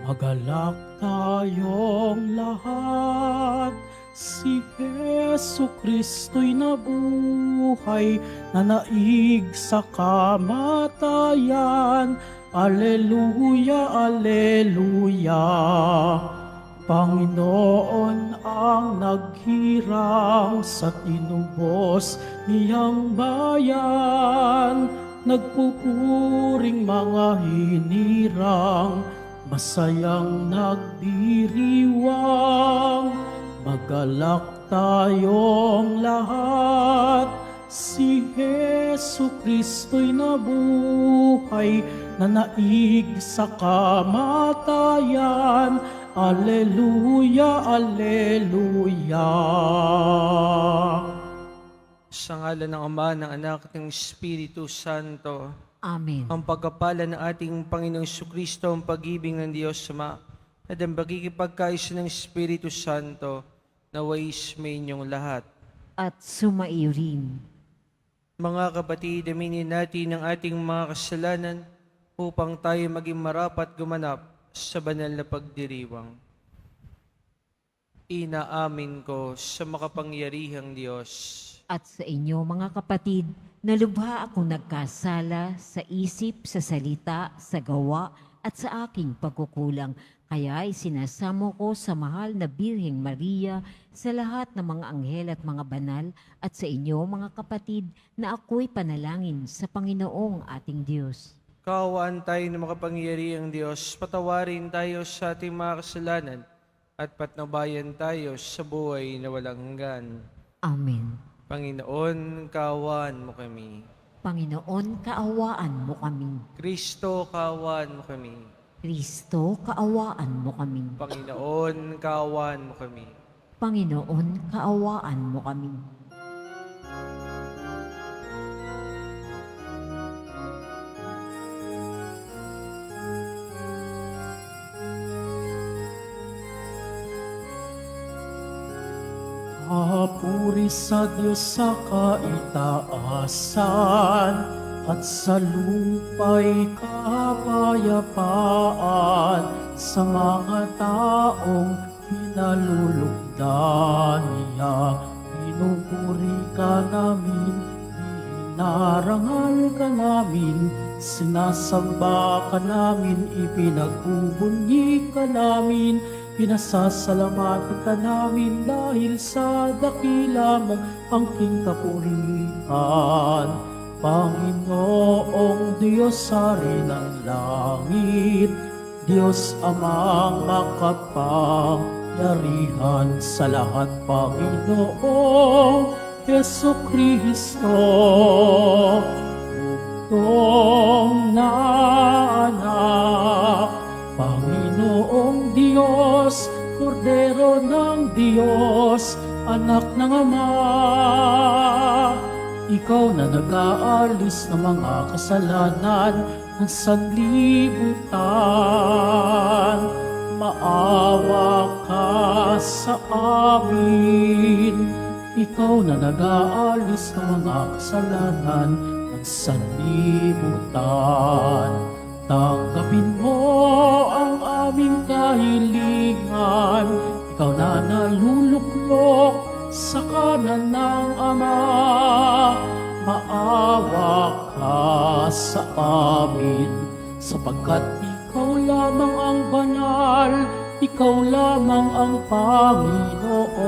Magalak tayong lahat, si Hesu Kristo'y nabuhay, nanaig sa kamatayan. Alleluia, alleluia. Panginoon ang naghirang sa tinubos niyang bayan, nagpupuring mga hinirang, masayang nagdiriwang. Magalak tayong lahat, si Hesu Kristo'y nabuhay, nanaig sa kamatayan. Alleluia, alleluia. Sa ngalan ng Ama, ng Anak, at ng Espiritu Santo. Amen. Ang pagkapala ng ating Panginoong Jesucristo, ang pag-ibig ng Diyos Ama, at ang pagkikipagkaisa ng Espiritu Santo, naway inyong lahat. At sumaiyo rin. Mga kapatid, aminin natin ang ating mga kasalanan upang tayo maging marapat gumanap sa banal na pagdiriwang. Inaamin ko sa makapangyarihang Diyos At sa inyo mga kapatid, na lubha akong nagkasala sa isip, sa salita, sa gawa, at sa aking pagkukulang. Kaya isinasamo ko sa mahal na Birheng Maria, sa lahat ng mga anghel at mga banal, at sa inyo mga kapatid, na ako'y panalangin sa Panginoong ating Diyos. Kaawaan tayo ng makapangyarihang Diyos, patawarin tayo sa ating mga kasalanan, at patnubayan tayo sa buhay na walang hanggan. Amen. Panginoon, kaawaan mo kami. Panginoon, kaawaan mo kami. Kristo, kaawaan mo kami. Kristo, kaawaan mo kami. Panginoon, kaawaan mo kami. Panginoon, kaawaan mo kami. Papuri sa Diyos sa kaitaasan, at sa lupa'y kapayapaan, sa mga taong pinalulugdan niya. Pinupuri ka namin, inarangal ka namin, sinasamba ka namin, ipinagbubunyi ka namin. Pinasasalamatan ka namin dahil sa dakila mong angking kapurihan. Panginoong Diyos Hari ng langit, Diyos Amang makapangyarihan sa lahat, Panginoong Hesu Kristo, bugtong na anak, Panginoong Diyos, Kordero ng Diyos, Anak ng Ama. Ikaw na nag-aalis ng mga kasalanan ng sanlibutan, maawa ka sa amin. Ikaw na nag-aalis ng mga kasalanan ng sanlibutan, tanggapin mo ang aming kahilingan. Ikaw na naluluklok sa kanan ng Ama, maawa ka sa amin, sapagkat ikaw lamang ang banal, ikaw lamang ang Panginoon.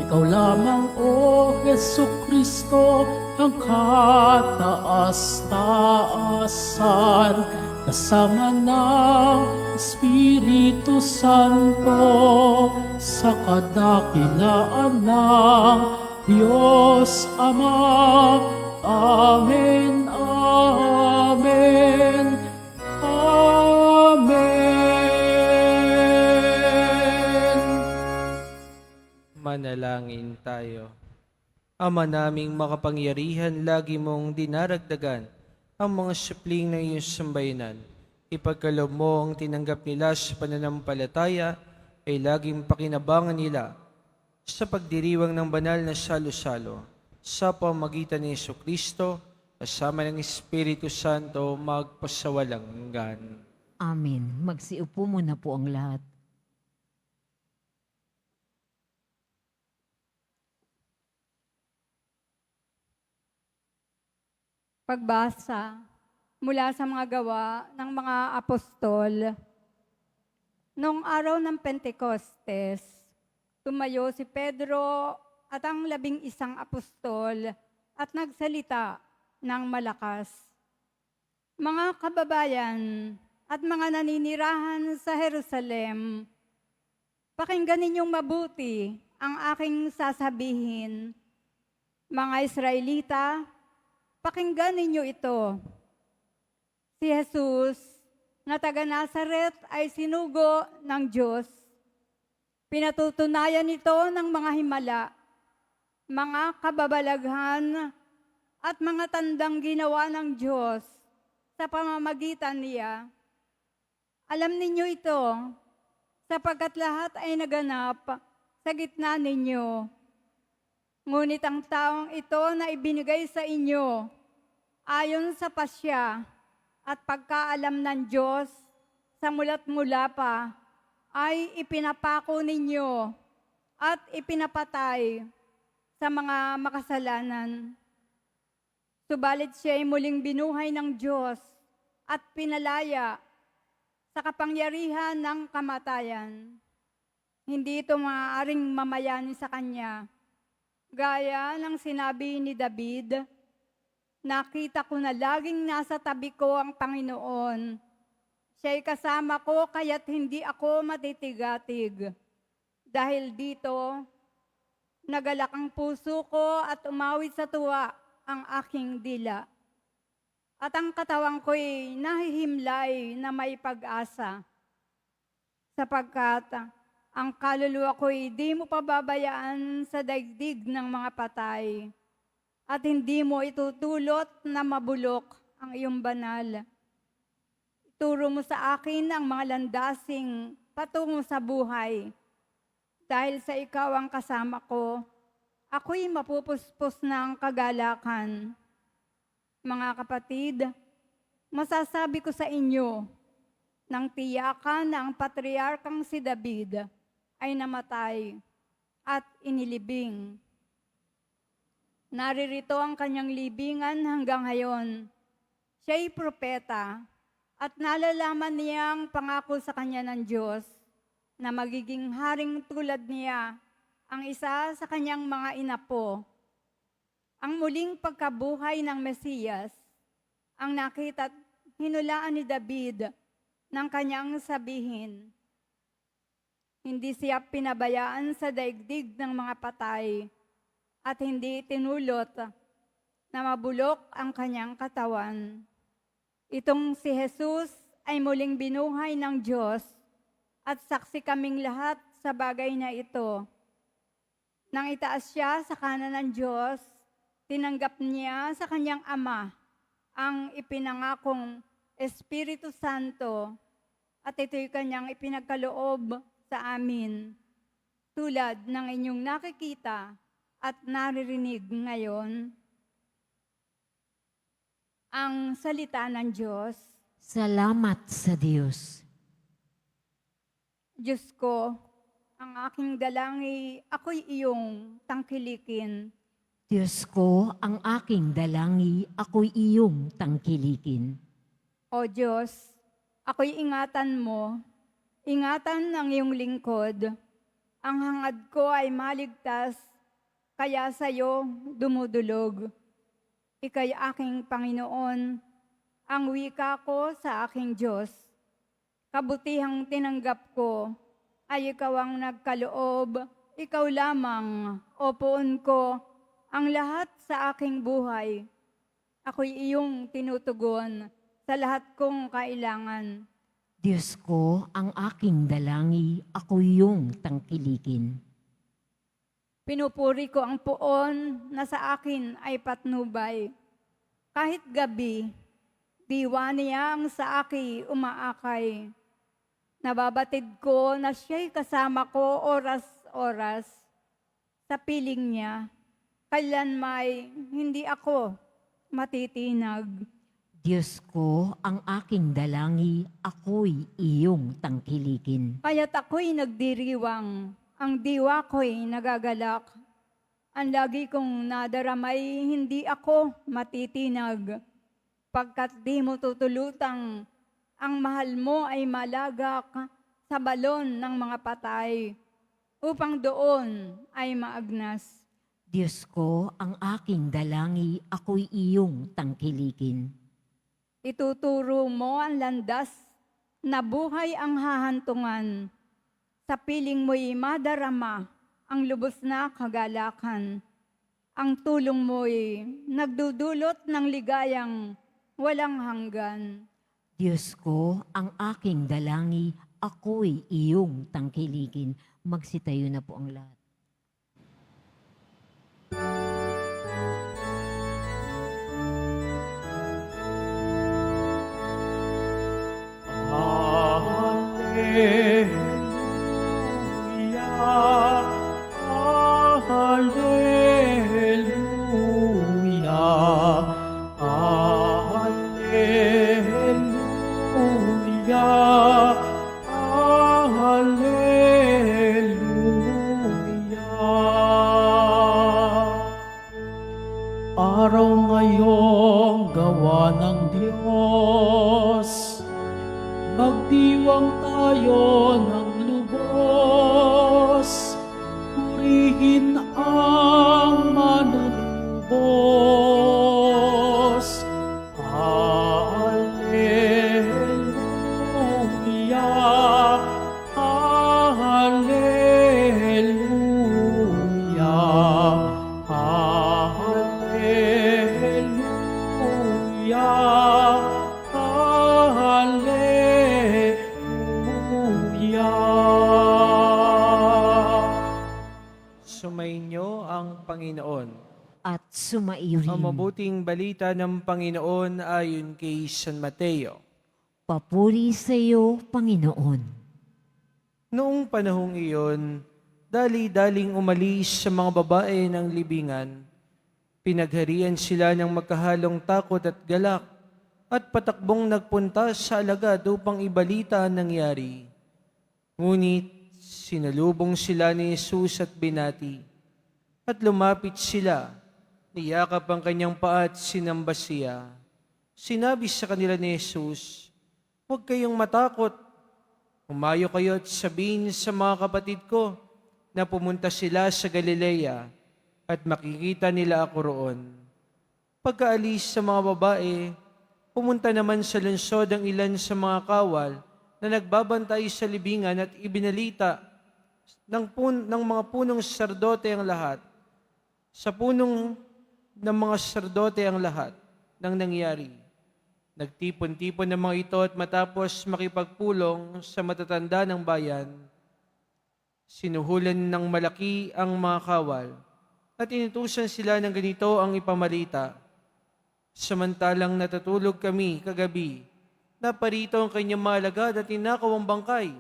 Ikaw lamang, O Hesu Kristo, ang kataas-taasan, kasama ng Espiritu Santo, sa kadakilaan ng Diyos Ama. Amen, amen, amen. Manalangin tayo. Ama naming makapangyarihan, lagi mong dinaragdagan ang mga supling ng iyong sambayanan. Ipagkaloob mo ang tinanggap nila sa pananampalataya ay laging pakinabangan nila sa pagdiriwang ng banal na salo-salo sa pamamagitan ni Jesucristo kasama ng Espiritu Santo magpasawalang hanggan. Amen. Magsiupo muna po ang lahat. Pagbasa mula sa mga gawa ng mga apostol. Noong araw ng Pentecostes, tumayo si Pedro at ang 11 apostol at nagsalita ng malakas. Mga kababayan at mga naninirahan sa Jerusalem, pakinggan ninyong mabuti ang aking sasabihin. Mga Israelita, pakinggan ninyo ito. Si Jesus na taga Nazaret ay sinugo ng Diyos. Pinatutunayan nito ng mga himala, mga kababalaghan at mga tandang ginawa ng Diyos sa pamamagitan niya. Alam ninyo ito, sapagkat lahat ay naganap sa gitna ninyo. Ngunit ang taong ito na ibinigay sa inyo, ayon sa pasya at pagkaalam ng Diyos sa mula't mula pa, ay ipinapako ninyo at ipinapatay sa mga makasalanan. Subalit siya ay muling binuhay ng Diyos at pinalaya sa kapangyarihan ng kamatayan. Hindi ito maaaring mamayani sa Kanya. Gaya ng sinabi ni David, nakita ko na laging nasa tabi ko ang Panginoon. Siya'y kasama ko kaya't hindi ako matitigatig. Dahil dito, nagalak ang puso ko at umawit sa tuwa ang aking dila. At ang katawan ko'y nahihimlay na may pag-asa. Sapagkat ang kaluluwa ko'y di mo pababayaan sa daigdig ng mga patay. At hindi mo itutulot na mabulok ang iyong banal. Ituro mo sa akin ang mga landasing patungo sa buhay. Dahil sa ikaw ang kasama ko, ako'y mapupuspos ng kagalakan. Mga kapatid, masasabi ko sa inyo, nang tiyakan na ang patriarkang si David ay namatay at inilibing. Naririto ang kanyang libingan hanggang ngayon. Siya'y propeta at nalalaman niyang pangako sa kanya ng Diyos na magiging haring tulad niya ang isa sa kanyang mga inapo. Ang muling pagkabuhay ng Mesiyas, ang nakita at hinulaan ni David ng kanyang sabihin. Hindi siya pinabayaan sa daigdig ng mga patay at hindi tinulot na mabulok ang kanyang katawan. Itong si Jesus ay muling binuhay ng Diyos at saksi kaming lahat sa bagay na ito. Nang itaas siya sa kanan ng Diyos, tinanggap niya sa kanyang Ama ang ipinangakong Espiritu Santo at ito'y kanyang ipinagkaloob sa amin, tulad ng inyong nakikita at naririnig ngayon. Ang salita ng Diyos. Salamat sa Diyos. Diyos ko, ang aking dalangin, ako'y iyong tangkilikin. Diyos ko, ang aking dalangi, ako'y iyong tangkilikin. O Diyos, ako'y ingatan mo, ingatan ng iyong lingkod. Ang hangad ko ay maligtas, kaya sa'yo dumudulog. Ika'y aking Panginoon, ang wika ko sa aking Diyos. Kabutihang tinanggap ko ay ikaw ang nagkaloob, ikaw lamang, o poon ko, ang lahat sa aking buhay. Ako'y iyong tinutugon sa lahat kong kailangan. Diyos ko, ang aking dalangi, ako'y iyong tangkilikin. Pinupuri ko ang poon na sa akin ay patnubay. Kahit gabi, diwa niya ang sa akin umaakay. Nababatid ko na siya'y kasama ko oras-oras. Sa piling niya, kailan may hindi ako matitinag. Diyos ko, ang aking dalangi, ako'y iyong tangkilikin. Kaya't ako'y nagdiriwang, ang diwa ko'y nagagalak. Ang lagi kong nadaramay, hindi ako matitinag. Pagkat di mo tutulutang, ang mahal mo ay malagak sa balon ng mga patay, upang doon ay maagnas. Diyos ko, ang aking dalangi, ako'y iyong tangkilikin. Ituturo mo ang landas na buhay ang hahantungan. Sa piling mo'y madarama ang lubos na kagalakan. Ang tulong mo'y nagdudulot ng ligayang walang hanggan. Diyos ko, ang aking dalangi, ako'y iyong tangkilikin. Magsitayo na po ang lahat. Hallelujah, Hallelujah, Hallelujah, Hallelujah. Araw ngayong gawa ng Diyos, magdiwang tayo ng lubos, purihin ang manunubos. Hallelujah, Hallelujah, Hallelujah, Hallelujah. Sumainyo ang Panginoon. At sumaiyo rin. Ang mabuting balita ng Panginoon ayon kay San Mateo. Papuri sa iyo, Panginoon. Noong panahong iyon, dali-daling umalis sa mga babae ng libingan. Pinagharian sila ng magkahalong takot at galak at patakbong nagpunta sa alagad upang ibalita ang nangyari. Ngunit sinalubong sila ni Jesus at binati. At lumapit sila, niyakap ang kanyang paa at sinamba siya. Sinabi sa kanila ni Jesus, "Huwag kayong matakot. Humayo kayo at sabihin sa mga kapatid ko na pumunta sila sa Galilea at makikita nila ako roon." Pagkaalis sa mga babae, pumunta naman sa lungsod ang ilan sa mga kawal na nagbabantay sa libingan at ibinalita ng mga punong saserdote ang lahat. Sa punong ng mga saserdote ang lahat ng nangyari. Nagtipon-tipon ng mga ito at matapos makipagpulong sa matatanda ng bayan, sinuhulan ng malaki ang mga kawal at inutusan sila ng ganito ang ipamalita. Samantalang natutulog kami kagabi, naparito ang kanyang mga alagad at tinakaw ang bangkay.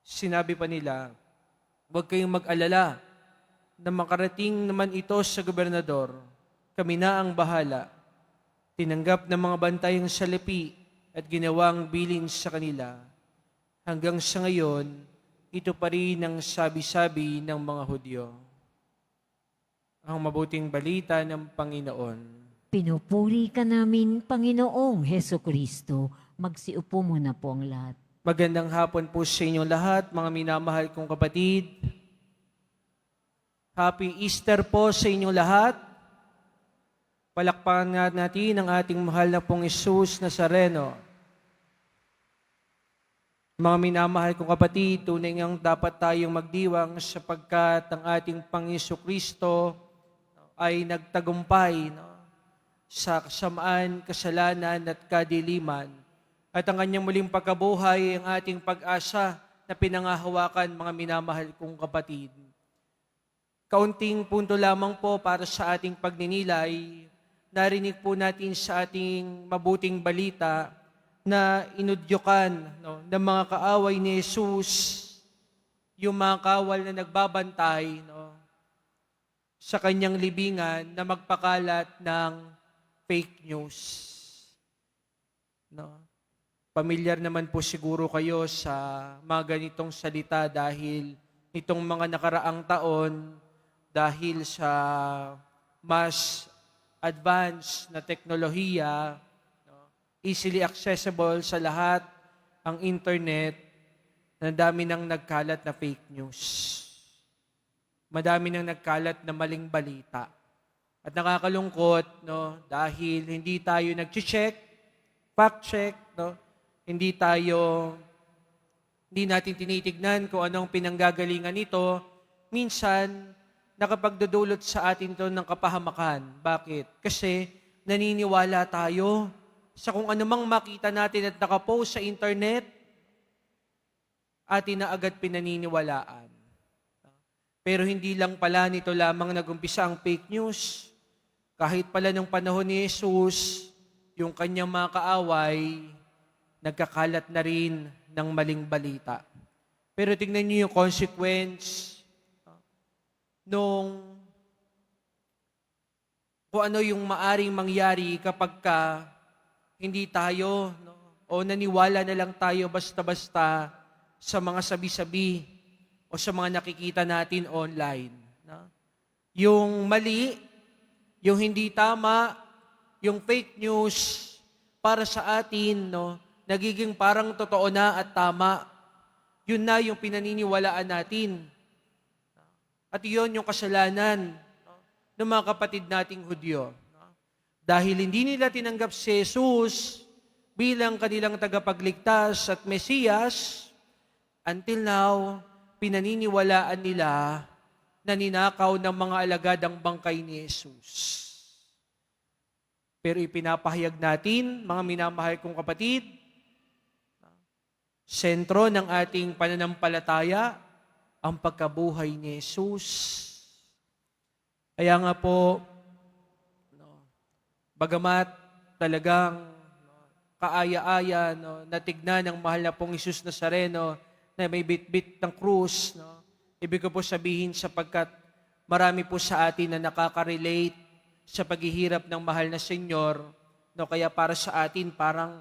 Sinabi pa nila, "Huwag kayong mag-alala na makarating naman ito sa gobernador. Kami na ang bahala." Tinanggap ng mga bantay ang salapi at ginawang bilin sa kanila. Hanggang sa ngayon, ito pa rin ang sabi-sabi ng mga Hudyo. Ang mabuting balita ng Panginoon. Pinupuri ka namin, Panginoong Heso Kristo. Magsiupo muna po ang lahat. Magandang hapon po sa inyong lahat, mga minamahal kong kapatid. Happy Easter po sa inyong lahat. Palakpakan nga natin ang ating mahal na pong Jesus Nazareno. Mga minamahal kong kapatid, tunay ngang dapat tayong magdiwang sapagkat ang ating Panginoon Kristo ay nagtagumpay sa kasamaan, kasalanan at kadiliman. At ang kanyang muling pagkabuhay ang ating pag-asa na pinangahawakan, mga minamahal kong kapatid. Kaunting punto lamang po para sa ating pagninilay. Narinig po natin sa ating mabuting balita na inudyukan ng mga kaaway ni Jesus, yung mga kawal na nagbabantay sa kanyang libingan na magpakalat ng fake news. No? Pamilyar naman po siguro kayo sa mga ganitong salita dahil itong mga nakaraang taon, dahil sa mas advanced na teknolohiya, no, easily accessible sa lahat ang internet, na dami nang nagkalat na fake news. Madami nang nagkalat na maling balita. At nakakalungkot, no, dahil hindi tayo nag-check, fact check, no, hindi natin tinitignan kung anong pinanggagalingan nito. Minsan, nakapagdudulot sa atin to ng kapahamakan. Bakit? Kasi naniniwala tayo sa kung anumang makita natin at nakapost sa internet, atin na agad pinaniniwalaan. Pero hindi lang pala nito lamang nagumpisa ang fake news. Kahit pala nung panahon ni Jesus, yung kanyang mga kaaway, nagkakalat na rin ng maling balita. Pero tingnan niyo yung consequence nung kung ano yung maaring mangyari kapag hindi tayo, no, o naniwala na lang tayo basta-basta sa mga sabi-sabi o sa mga nakikita natin online. No? Yung mali, yung hindi tama, yung fake news para sa atin, no, nagiging parang totoo na at tama. Yun na yung pinaniniwalaan natin. At yun yung kasalanan, no, ng mga kapatid nating Hudyo. No? Dahil hindi nila tinanggap si Jesus bilang kanilang tagapagligtas at Mesiyas, until now, pinaniniwalaan nila na ninakaw ng mga alagad ang bangkay ni Jesus. Pero ipinapahayag natin, mga minamahal kong kapatid, sentro ng ating pananampalataya, ang pagkabuhay ni Jesus. Kaya nga po, bagamat talagang kaaya-aya, natignan ng mahal na pong Jesus Nazareno na may bit-bit ng krus, ibig ko po sabihin sapagkat marami po sa atin na nakaka-relate sa paghihirap ng mahal na Senyor, kaya para sa atin parang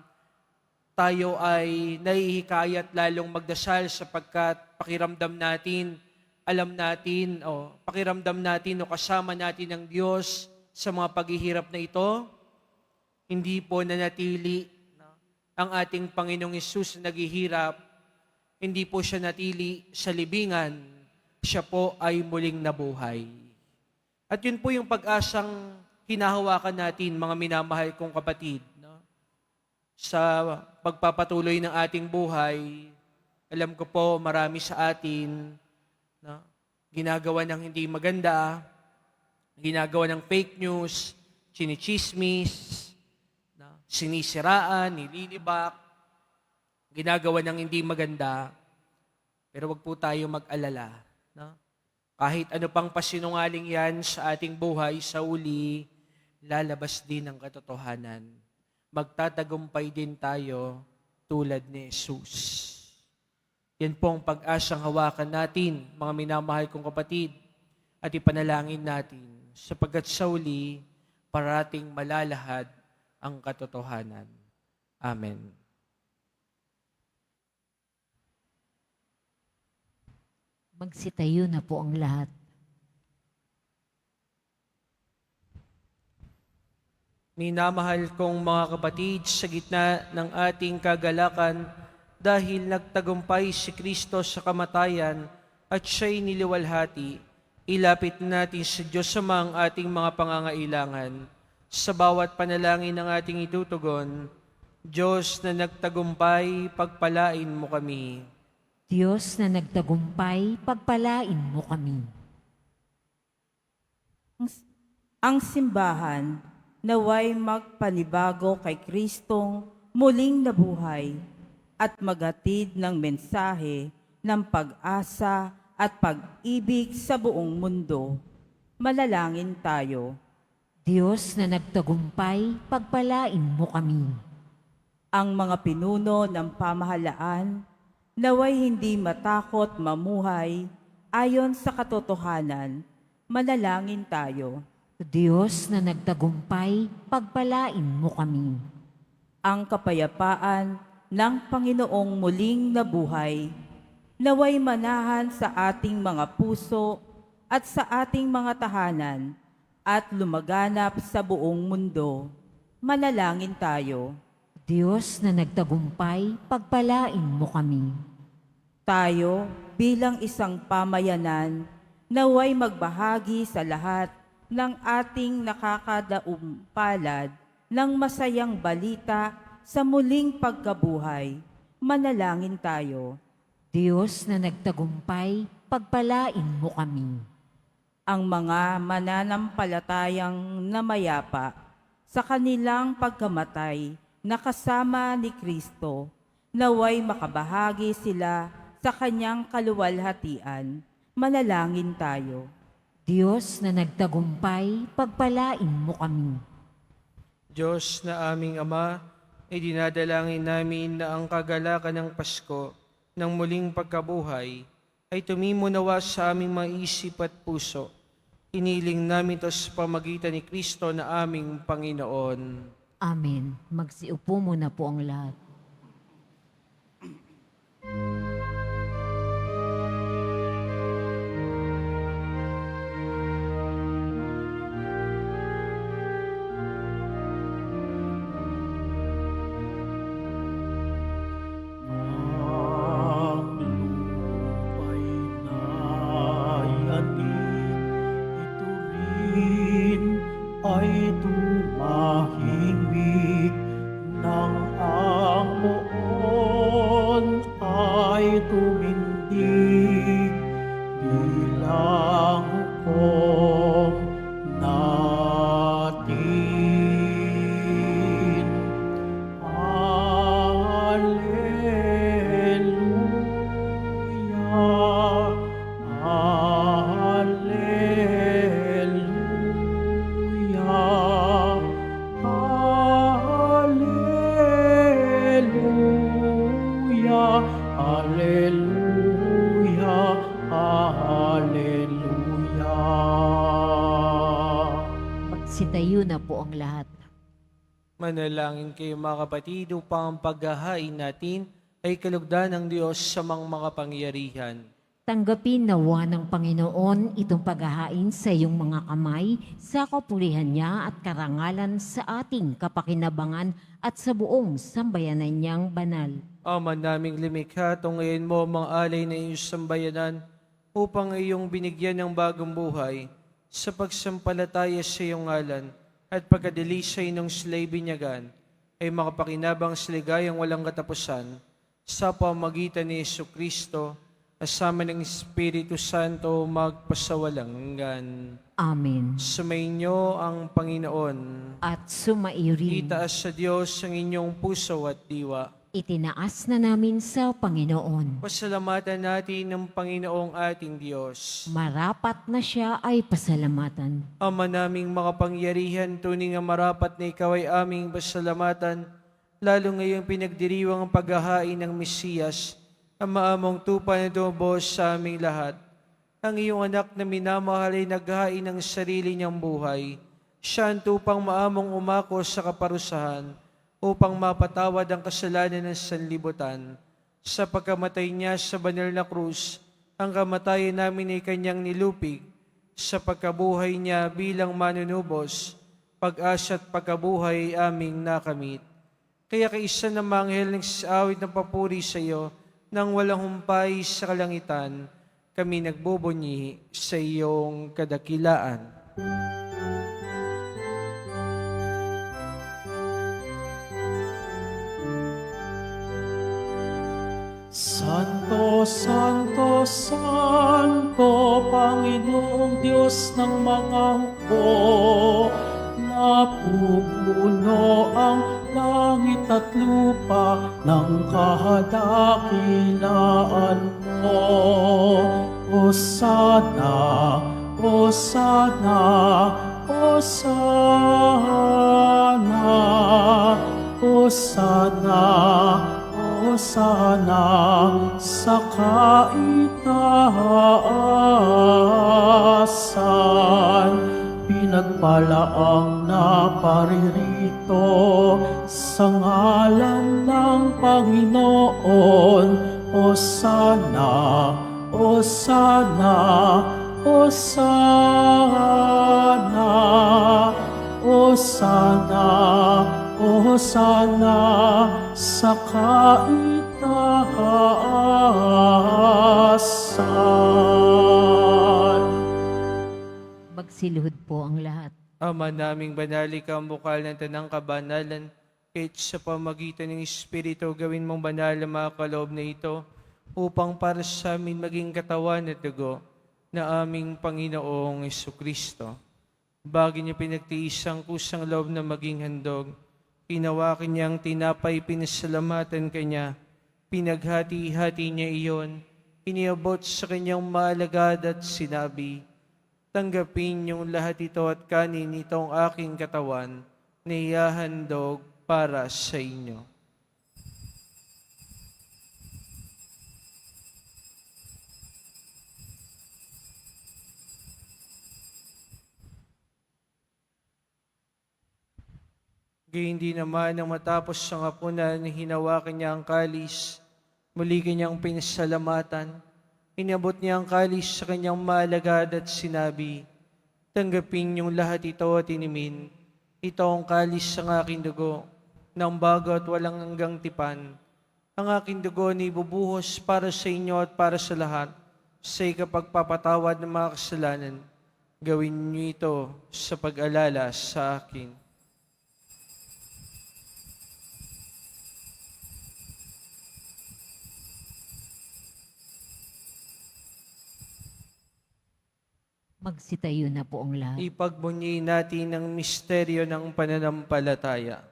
tayo ay nahihikayat lalong magdasal sapagkat pakiramdam natin, alam natin, pakiramdam natin o kasama natin ng Diyos sa mga paghihirap na ito, hindi po nanatili ang ating Panginoong Hesus na naghihirap, hindi po siya natili sa libingan, siya po ay muling nabuhay. At yun po yung pag-asang hinahawakan natin, mga minamahal kong kapatid, sa pagpapatuloy ng ating buhay. Alam ko po, marami sa atin ginagawa ng hindi maganda, ginagawa ng fake news, chinichismis, sinisiraan, nililibak, ginagawa ng hindi maganda. Pero wag po tayo mag-alala. Kahit ano pang pasinungaling yan sa ating buhay, sa uli, lalabas din ang katotohanan. Magtatagumpay din tayo tulad ni Jesus. Yan po ang pag-asang hawakan natin, mga minamahal kong kapatid, at ipanalangin natin sapagkat sa uli, parating malalahad ang katotohanan. Amen. Magsitayo na po ang lahat. Minamahal kong mga kapatid, sa gitna ng ating kagalakan, dahil nagtagumpay si Kristo sa kamatayan at siya'y niliwalhati, ilapit natin sa Diyos Ama ang ating mga pangangailangan. Sa bawat panalangin ng ating itutugon, Diyos na nagtagumpay, pagpalain mo kami. Diyos na nagtagumpay, pagpalain mo kami. Ang simbahan naway magpanibago kay Kristong muling nabuhay at maghatid ng mensahe ng pag-asa at pag-ibig sa buong mundo. Manalangin tayo. Diyos na nagtagumpay, pagpalain mo kami. Ang mga pinuno ng pamahalaan naway hindi matakot mamuhay ayon sa katotohanan. Manalangin tayo. Diyos na nagtagumpay, pagpalain mo kami. ang kapayapaan ng Panginoong muling nabuhay, naway manahan sa ating mga puso at sa ating mga tahanan at lumaganap sa buong mundo. Manalangin tayo. Diyos na nagtagumpay, pagpalain mo kami. Tayo bilang isang pamayanan, naway magbahagi sa lahat ng ating nakakadaumpalad ng masayang balita sa muling pagkabuhay. Manalangin tayo. Diyos na nagtagumpay, pagpalain mo kami. Ang mga mananampalatayang namayapa sa kanilang pagkamatay na kasama ni Kristo, naway makabahagi sila sa kanyang kaluwalhatian. Manalangin tayo. Diyos na nagtagumpay, pagpalain mo kami. Diyos na aming Ama, idinadalangin namin na ang kagalakan ng Pasko ng muling pagkabuhay ay tumimo nawa sa aming mga isip at puso. Iniling namin ito sa pamagitan ni Kristo na aming Panginoon. Amen. Magsiupo muna po ang lahat. Ang lupa'y nayanig, ito rin ay tumahimik, nang ang poon ay tumindig, bilang hukom natin. Alleluia, Alleluia, Alleluia, Alleluia, Alleluia. Magsitayo na po ang lahat. Manalangin kayo mga kapatid upang ang paghahain natin ay kalugdan ng Diyos sa mga makapangyarihan. Tanggapin nawa ng Panginoon itong paghahain sa iyong mga kamay, sa kapulihan niya at karangalan sa ating kapakinabangan at sa buong sambayanan niyang banal. Ama naming limikha, tungayin mo mga alay na iyong sambayanan upang iyong binigyan ng bagong buhay sa pagsampalataya sa iyong ngalan at pagkadilisay ng sila'y binyagan ay makapakinabang sa ligayang walang katapusan sa pamagitan ni Jesucristo kasama ng Espiritu Santo magpasawalang hanggan. Amen. Sumainyo ang Panginoon. At sumaiyo rin. Itaas sa Diyos ang inyong puso at diwa. Itinaas na namin sa Panginoon. Pasalamatan natin ng Panginoong ating Diyos. Marapat na siya ay pasalamatan. Ama naming makapangyarihan, tunay nga marapat na ikaw ay aming pasalamatan, lalo ngayong pinagdiriwang ang paghahain ng Mesiyas, ang maamong tupa na dumubos sa aming lahat. Ang iyong anak na minamahal ay naghain ng sarili niyang buhay. Siya ang tupang maamong umako sa kaparusahan upang mapatawad ang kasalanan ng sanlibutan. Sa pagkamatay niya sa banal na krus, ang kamatayan namin ay kanyang nilupig. Sa pagkabuhay niya bilang manunubos, pag-asa at pagkabuhay ay aming nakamit. Kaya kaisa ng mga anghel nagsaawit ng papuri sa iyo, nang walang humpay sa kalangitan, kami nagbubunyi sa iyong kadakilaan. Santo, Santo, Santo, Panginoong Diyos ng mga hukbo, napupuno ang langit at lupa ng kahadakilaan mo. Hosana, Hosana, Hosana, Hosana, Hosana sa kaitaasan. Pinag pala ang naparirito sa ngalan ng Panginoon. O sana, o sana, o sana, o sana, o sana sa kaitaasan. Magsiluhod po ang lahat. Ama naming banal, ikaw ang bukal ng tanang kabanalan, kahit sa pamagitan ng Espiritu, gawin mong banal ang mga kaloob na ito, upang para sa amin maging katawan at dugo na aming Panginoong Jesucristo. Bago niya pinagtiis ang kusang loob na maging handog, pinawakin niya ang tinapay, pinasalamatan kanya, pinaghati-hati niya iyon, iniabot sa kanyang maalagad at sinabi, tanggapin niyong lahat ito at kanin itong aking katawan na ihahandog para sa inyo. Gayun din naman nang matapos ang hapunan, hinawakan niya ang kalis, muli kanyang pinasalamatan, inabot niya ang kalis sa kanyang maalagad at sinabi, tanggapin niyong lahat ito at inimin. Ito ang kalis ng aking dugo, ng bago at walang hanggang tipan. Ang aking dugo ni ibubuhos para sa inyo at para sa lahat, sa ikapagpapatawad ng mga kasalanan. Gawin niyo ito sa pag-alala sa akin. Magsitayo na po ang lahat. Ipagbunyi natin ang misteryo ng pananampalataya.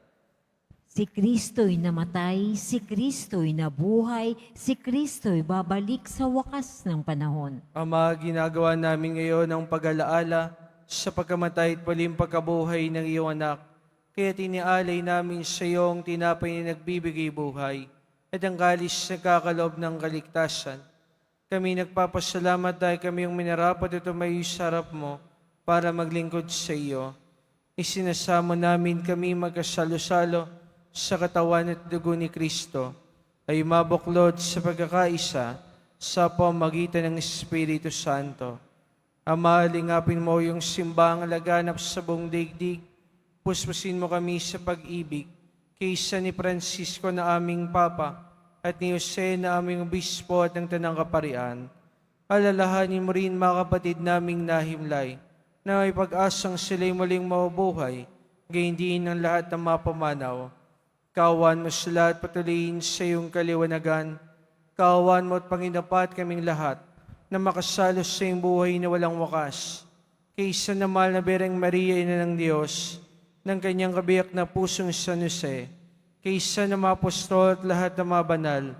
Si Kristo'y namatay, si Kristo'y nabuhay, si Kristo'y babalik sa wakas ng panahon. Ama, ginagawa namin ngayon ang pag-alaala sa pagkamatay at muling pagkabuhay ng iyong anak. Kaya tinialay namin sa iyo ang tinapay na nagbibigay buhay at ang kalis na kakaloob ng kaligtasan. Kami nagpapasalamat dahil kami yung minarapat at tumayo sa harap mo para maglingkod sa iyo. Isinasamo namin kami magkasalo-salo sa katawan at dugo ni Kristo ay mabuklod sa pagkakaisa sa pamagitan ng Espiritu Santo. Ama, lingapin mo yung simbahang laganap sa buong daigdig. Puspusin mo kami sa pag-ibig kaysa ni Francisco na aming Papa at ni Jose na aming obispo at ng Tanang Kaparian. Alalahanin mo rin mga kapatid naming nahimlay na may pag-asang sila'y muling mabubuhay, gayon din ang lahat ng mapamanaw. Kawan mo sila at patuloyin sa iyong kaliwanagan. Kawan mo at panginapat kaming lahat na makasalos sa iyong buhay na walang wakas. Kaysa na mahal na Birheng Maria, Ina ng Diyos, ng kanyang kabiyak na pusong San Jose, kaysa ng mga apostol at lahat ng mga banal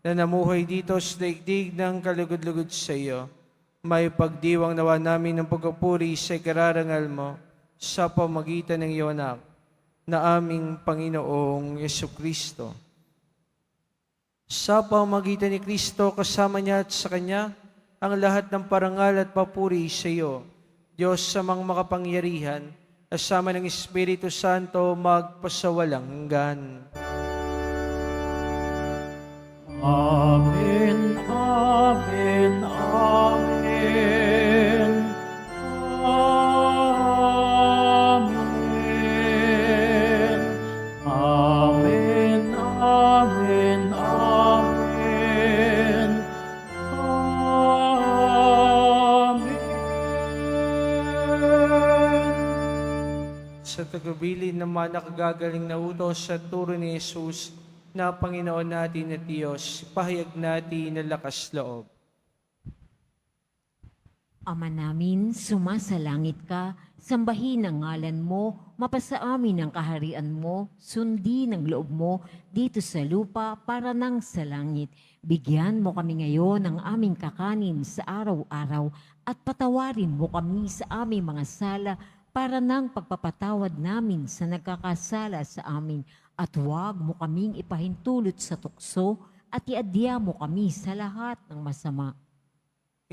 na namuhay dito sa daigdig ng kalugod-lugod sa iyo, may pagdiwang nawa namin ng pagpupuri sa ikararangal mo sa pamagitan ng iyong anak na aming Panginoong Jesucristo. Sa pamagitan ni Kristo, kasama niya at sa Kanya, ang lahat ng parangal at papuri sa iyo, Diyos sa mga makapangyarihan, kasama ng Espiritu Santo magpasawalang hanggan. Amen, amen, amen. Amen. Amen, amen, amen. Amen. Sa tagubilin naman nakagagaling na utos sa turo ni Jesus na Panginoon natin at Diyos, pahayag natin na lakas loob. Ama namin, sumasalangit ka, sambahin ang ngalan mo, mapasa amin ang kaharian mo, sundin ang loob mo dito sa lupa para nang sa langit. Bigyan mo kami ngayon ng aming kakanin sa araw-araw at patawarin mo kami sa aming mga sala para nang pagpapatawad namin sa nagkakasala sa amin. At huwag mo kaming ipahintulot sa tukso at iadya mo kami sa lahat ng masama.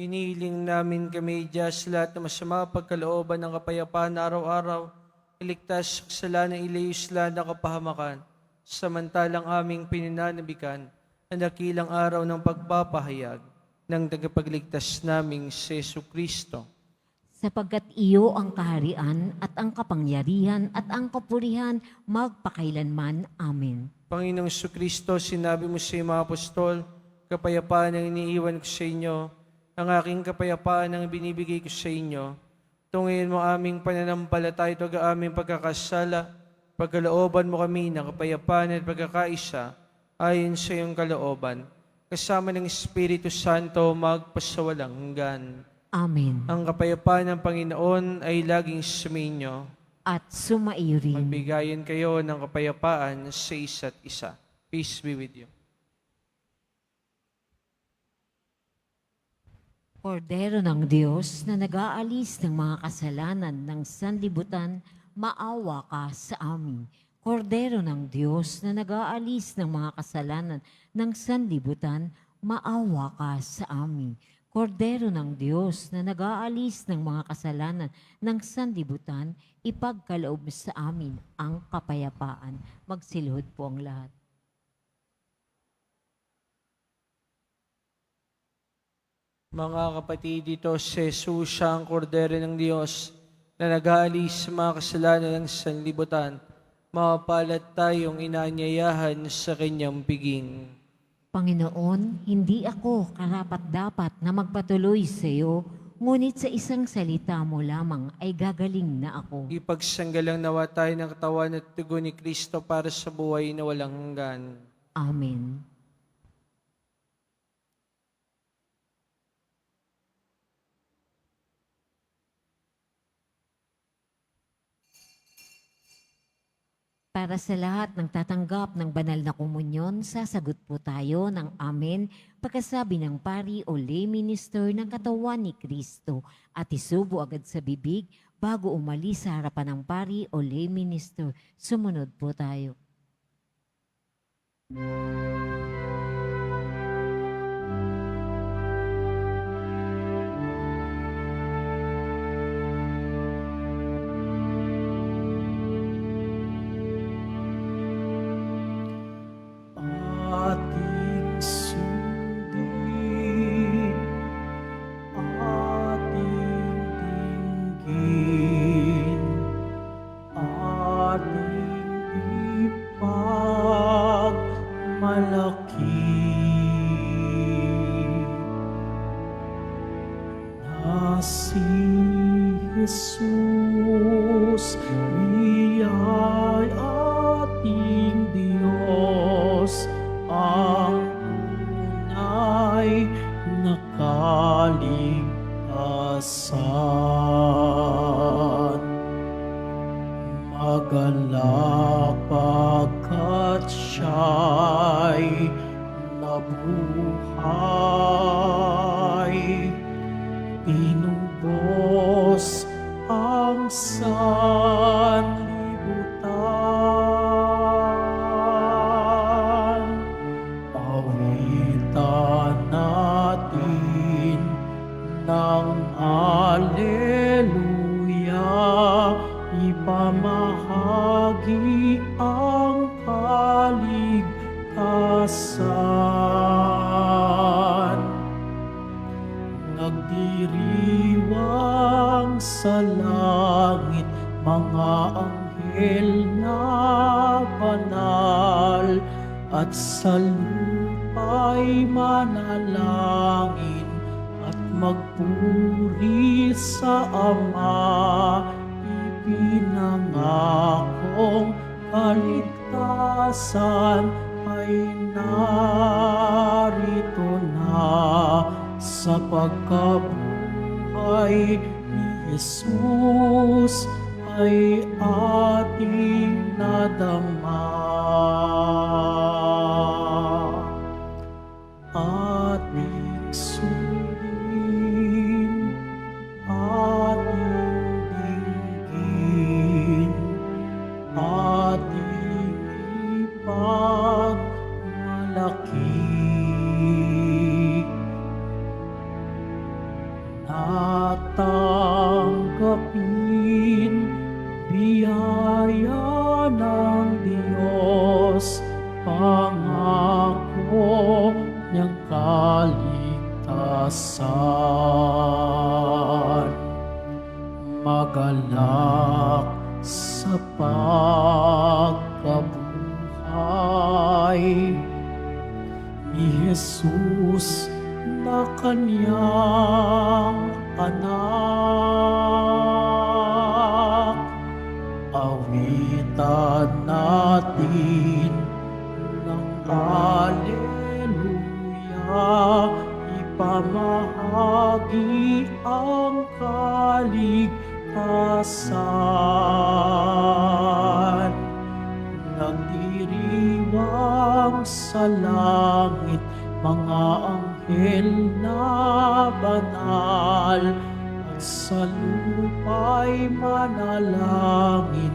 Inihiling namin kami, Diyos, lahat ng masama pagkalooban ng kapayapaan na araw-araw, iligtas sa kasalanan, ilayo sila ng kapahamakan, samantalang aming pinananabikan ang dakilang araw ng pagpapahayag ng tagapagligtas naming si Jesucristo. Sapagkat iyo ang kaharian at ang kapangyarihan at ang kapurihan magpakailanman. Amen. Panginoong Jesucristo, sinabi mo sa iyong mga apostol, kapayapaan ang iniiwan ko sa inyo, ang aking kapayapaan ang binibigay ko sa inyo. Tungin mo aming pananampalataya ito ang aming pagkakasala, pagkalooban mo kami ng kapayapaan at pagkakaisa ayon sa iyong kalooban. Kasama ng Espiritu Santo magpasawalang hanggan. Amen. Ang kapayapaan ng Panginoon ay laging suminyo. At sumaiyo rin. Magbigayan kayo ng kapayapaan sa isa't isa. Peace be with you. Kordero ng Diyos na nag-aalis ng mga kasalanan ng sanlibutan, maawa ka sa amin. Kordero ng Diyos na nag-aalis ng mga kasalanan ng sanlibutan, maawa ka sa amin. Kordero ng Diyos na nag-aalis ng mga kasalanan ng sanlibutan, ipagkaloob sa amin ang kapayapaan. Magsilhod po ang lahat. Mga kapatid, dito si Jesus siya ang kordero ng Diyos na nag-aalis sa mga kasalanan ng sanlibutan. Mapalad tayong inaanyayahan sa kanyang piging. Panginoon, hindi ako karapat-dapat na magpatuloy sa iyo, ngunit sa isang salita mo lamang ay gagaling na ako. Ipagsanggalang nawa tayo ng katawan at dugo ni Kristo para sa buhay na walang hanggan. Amen. Para sa lahat ng tatanggap ng banal na komunyon, sasagot po tayo ng Amen pagkasabi ng pari o lay minister ng katawan ni Kristo at isubo agad sa bibig bago umalis sa harapan ng pari o lay minister. Sumunod po tayo. Ating sundin, ating dinggin, ating ipagmalaki na si Jesus, iya'y ating Diyos, ang tunay na kaligtasan. Magalak pagkat siya'y nabuhay, tinubos ang sanlibutan. Pawitan natin ng Alleluia, ipamahagi ang kaligtasan. Nagdiriwang sa langit mga anghel na banal, at sa lupa'y manalangin at magpuri sa Ama. Ipinangakong kaligtasan ay narito na sa pagkabuhay ni Jesus ay ating nadama. Ating sundin, ating dinggin, ating ipagmalaki kanyang anak. Awitan natin ng Alleluia, ipamahagi ang kaligtasan. Nagdiriwang sa langit mga anghel na banal, at sa lupa'y manalangin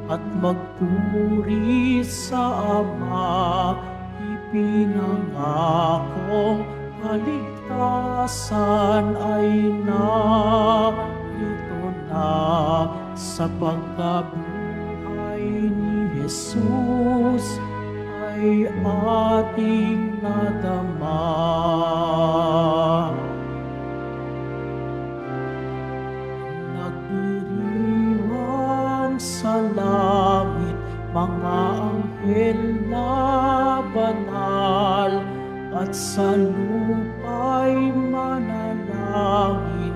at magpuri sa Ama. Ipinangakong kaligtasan ay narito na sa pagkabuhay ni Jesus ay ating nadama. Nagdiriwang sa langit mga anghel na banal, at sa lupa'y manalangin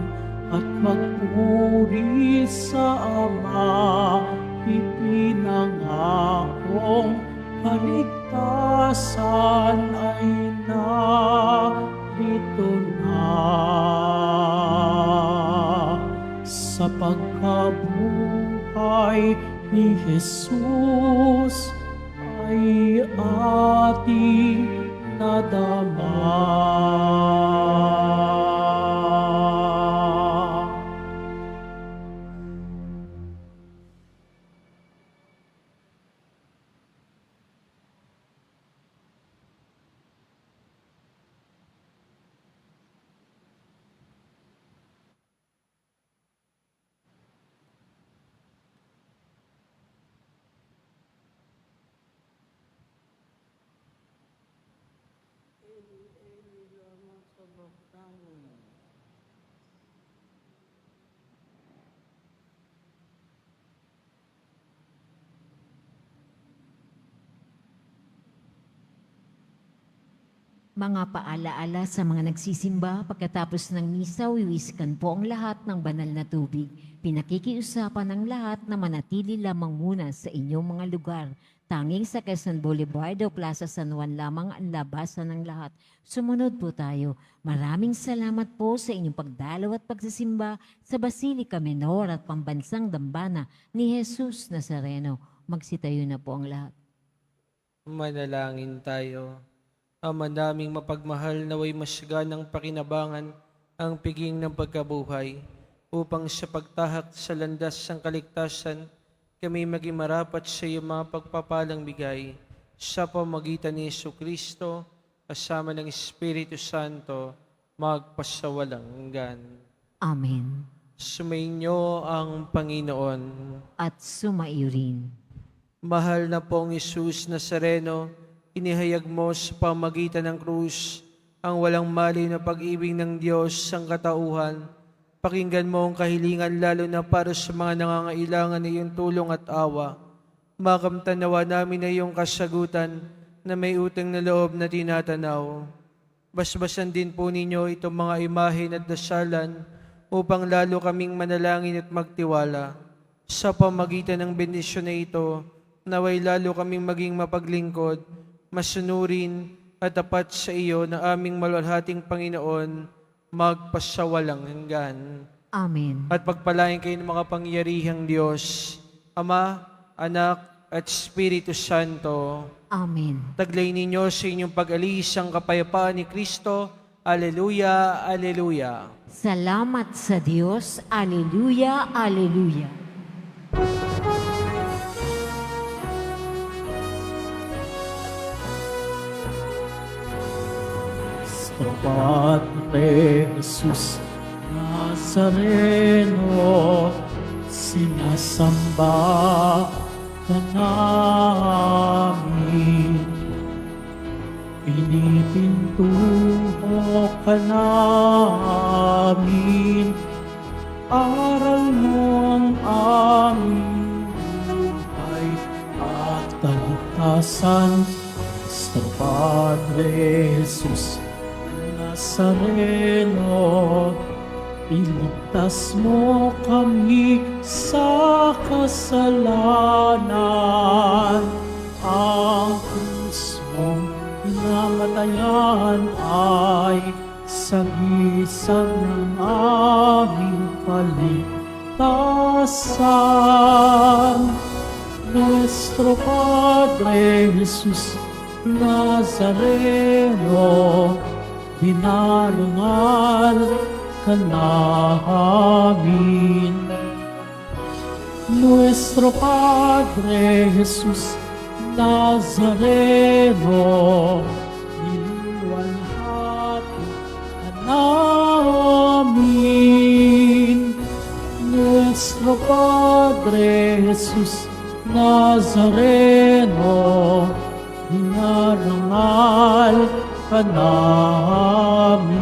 at magpuri sa Ama. Ipinangakong kaligtasan ay narito na sa pagkabuhay ni Jesus ay ating nadama. Mga paalaala sa mga nagsisimba, pagkatapos ng misa, wiwiskan po ang lahat ng banal na tubig. Pinakikiusapan ng lahat na manatili lamang muna sa inyong mga lugar. Tanging sa Quezon Boulevard o Plaza San Juan lamang ang labasan ng lahat. Sumunod po tayo. Maraming salamat po sa inyong pagdalaw at pagsisimba sa Basilica Menor at Pambansang Dambana ni Jesus Nazareno. Magsitayo na po ang lahat. Manalangin tayo. Ama naming mapagmahal, naway masyaganang pakinabangan ang piging ng pagkabuhay upang sa pagtahak sa landas ng kaligtasan kami maging marapat sa iyong mga pagpapalang bigay sa pamagitan ni Jesucristo kasama ng Espiritu Santo magpasawalang hanggan. Amen. Sumainyo ang Panginoon. At sumaiyo rin. Mahal na pong Jesus Nazareno, inihayag mo sa pamagitan ng krus ang walang maliw na pag-ibig ng Diyos sa katauhan. Pakinggan mo ang kahilingan lalo na para sa mga nangangailangan ng iyong tulong at awa. Makamtan nawa namin na iyong kasagutan na may utang na loob na tinatanaw. Basbasan din po ninyo itong mga imahen at dasalan upang lalo kaming manalangin at magtiwala. Sa pamagitan ng bendisyon na ito, naway lalo kaming maging mapaglingkod, masunurin at tapat sa iyo na aming maluwalhating Panginoon, magpasawalang hanggan. Amen. At pagpalain kayo ng mga pangyarihang Diyos, Ama, Anak, at Espiritu Santo. Amen. Taglay ninyo sa inyong pag-alis ang kapayapaan ni Kristo. Alleluia, Alleluia. Salamat sa Diyos. Alleluia, Alleluia. Sa Padre Jesus Nazareno, sinasamba ka namin. Pinipintuho ka namin, aral mo ang aming buhay at kaligtasan. Sa Padre Jesus Nazareno, iligtas mo kami sa kasalanan. Ang krus mong pinamatayan ay sagisag ng aming paligtasan. Nuestro Padre Jesus Nazareno, dinarangal ka namin. Nuestro Padre Jesus Nazareno, niluluwalhati ka namin. Nuestro Padre Jesus Nazareno, dinarangal ka namin.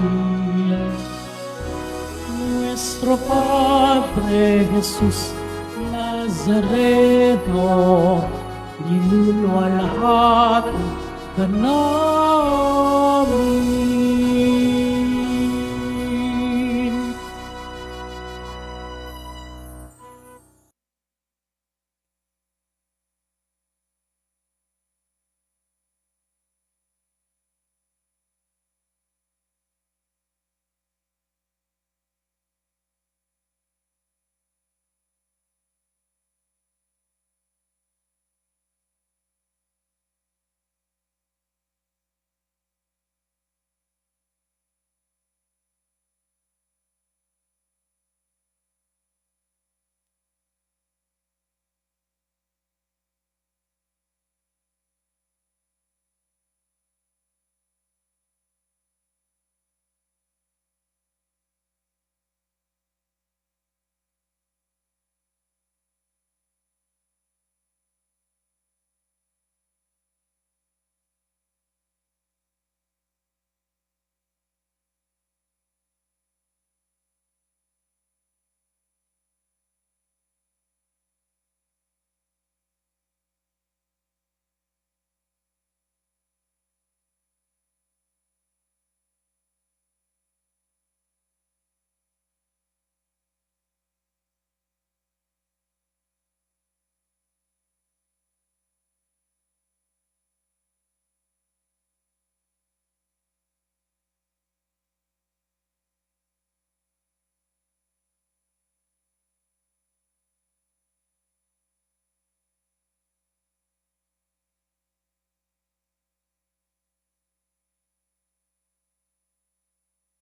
Nuestro Padre Jesus Nazareno, niluluwalhati ka namin.